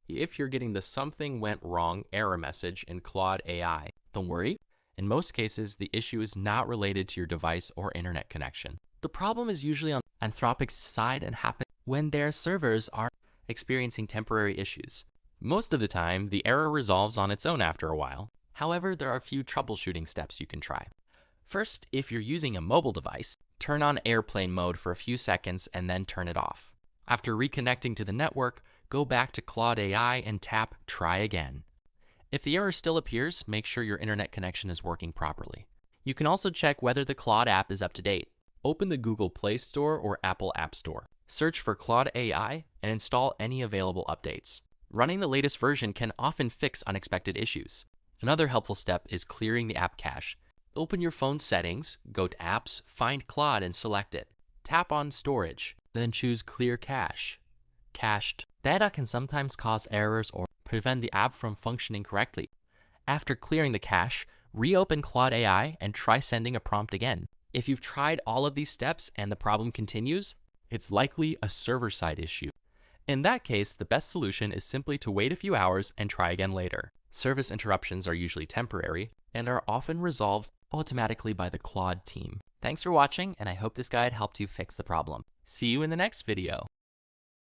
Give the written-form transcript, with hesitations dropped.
if you're getting the "something went wrong" error message in Claude AI. Don't worry, in most cases, the issue is not related to your device or internet connection. The problem is usually on Anthropic's side and happens when their servers are experiencing temporary issues. Most of the time, the error resolves on its own after a while. However, there are a few troubleshooting steps you can try. First, if you're using a mobile device, turn on airplane mode for a few seconds and then turn it off. After reconnecting to the network, go back to Claude AI and tap Try Again. If the error still appears, make sure your internet connection is working properly. You can also check whether the Claude app is up to date. Open the Google Play Store or Apple App Store. Search for Claude AI and install any available updates. Running the latest version can often fix unexpected issues. Another helpful step is clearing the app cache. Open your phone settings, go to Apps, find Claude and select it. Tap on Storage, then choose Clear Cache. Cached data can sometimes cause errors or prevent the app from functioning correctly. After clearing the cache, reopen Claude AI and try sending a prompt again. If you've tried all of these steps and the problem continues, it's likely a server-side issue. In that case, the best solution is simply to wait a few hours and try again later. Service interruptions are usually temporary and are often resolved automatically by the Claude team. Thanks for watching, and I hope this guide helped you fix the problem. See you in the next video.